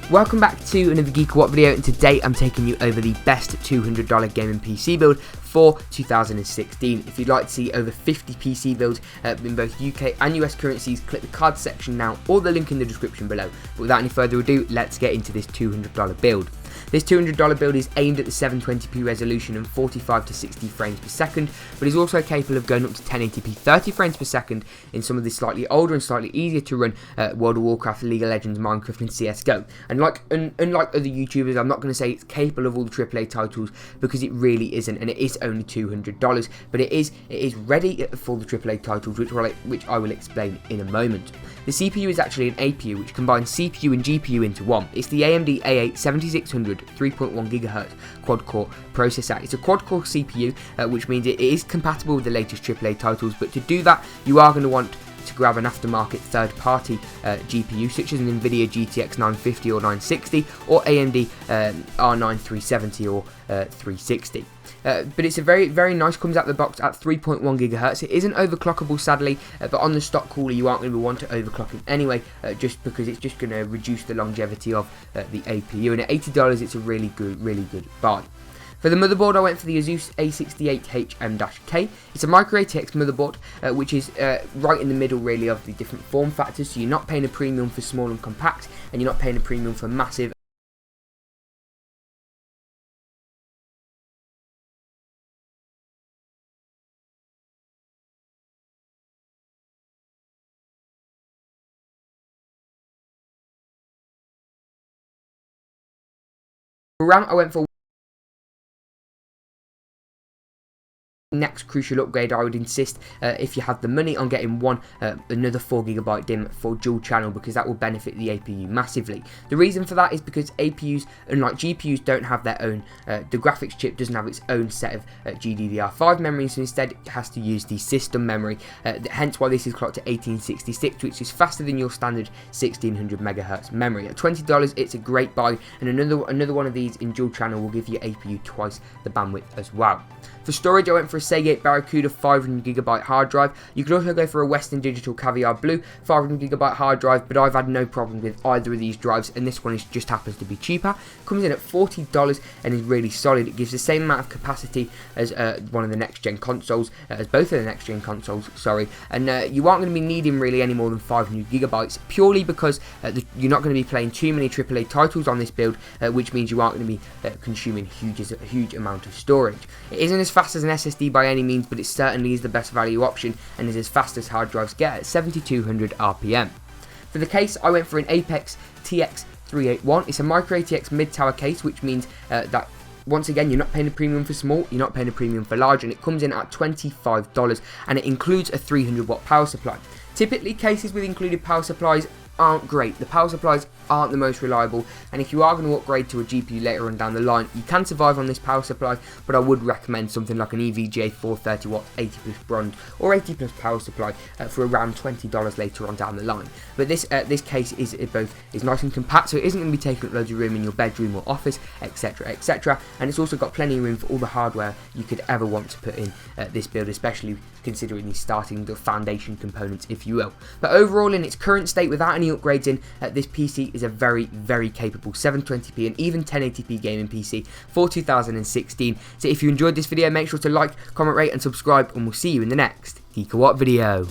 Welcome back to another GeekaWhat video, and today I'm taking you over the best $200 gaming PC build for 2016. If you'd like to see over 50 PC builds in both UK and US currencies, click the cards section now or the link in the description below. But without any further ado, let's get into this $200 build. This $200 build is aimed at the 720p resolution and 45 to 60 frames per second, but is also capable of going up to 1080p 30 frames per second in some of the slightly older and slightly easier to run World of Warcraft, League of Legends, Minecraft and CSGO. And unlike other YouTubers, I'm not going to say it's capable of all the AAA titles, because it really isn't, and it is only $200, but it is ready for the AAA titles, which I will explain in a moment. The CPU is actually an APU which combines CPU and GPU into one. It's the AMD A8-7600 3.1 GHz quad-core processor. It's a quad-core CPU, which means it is compatible with the latest AAA titles, but to do that, you are going to want to grab an aftermarket third-party GPU, such as an NVIDIA GTX 950 or 960, or AMD R9 370 or 360. But it's a very nice, comes out the box at 3.1 GHz. It isn't overclockable, sadly, but on the stock cooler you aren't going to want to overclock it anyway, just because it's just going to reduce the longevity of the APU, and at $80 it's a really good buy. For the motherboard, I went for the Asus A68HM-K. It's a Micro ATX motherboard, which is right in the middle really of the different form factors, so you're not paying a premium for small and compact, and you're not paying a premium for massive. For RAM, I went for next crucial upgrade. I would insist, if you have the money, on getting another 4GB DIMM for dual channel, because that will benefit the APU massively. The reason for that is because APUs, unlike GPUs, don't have their own, the graphics chip doesn't have its own set of GDDR5 memory, so instead it has to use the system memory, hence why this is clocked at 1866, which is faster than your standard 1600 MHz memory. At $20 it's a great buy, and another one of these in dual channel will give you APU twice the bandwidth as well. For storage, I went for a Seagate Barracuda 500GB hard drive. You could also go for a Western Digital Caviar Blue 500GB hard drive, but I've had no problem with either of these drives, and this one just happens to be cheaper. Comes in at $40 and is really solid. It gives the same amount of capacity as one of the next gen consoles, as both of the next gen consoles, sorry, and you aren't going to be needing really any more than 500GB, purely because you're not going to be playing too many AAA titles on this build, which means you aren't going to be consuming a huge amount of storage. It isn't as fast as an SSD by any means, but it certainly is the best value option and is as fast as hard drives get at 7200 RPM. For the case, I went for an Apex TX381. It's a Micro ATX mid-tower case, which means that once again, you're not paying a premium for small, you're not paying a premium for large, and it comes in at $25, and it includes a 300-watt power supply. Typically, cases with included power supplies aren't great. The power supplies aren't the most reliable, and if you are going to upgrade to a GPU later on down the line, you can survive on this power supply, but I would recommend something like an EVGA 430W 80 plus bronze or 80 plus power supply for around $20 later on down the line. But this case is nice and compact, so it isn't going to be taking up loads of room in your bedroom or office, etc, and it's also got plenty of room for all the hardware you could ever want to put in this build, especially considering the foundation components, if you will. But overall, in its current state, without any upgrades in, this PC is a very capable 720p and even 1080p gaming PC for 2016. So if you enjoyed this video, make sure to like, comment, rate and subscribe, and we'll see you in the next GeekaWhat video.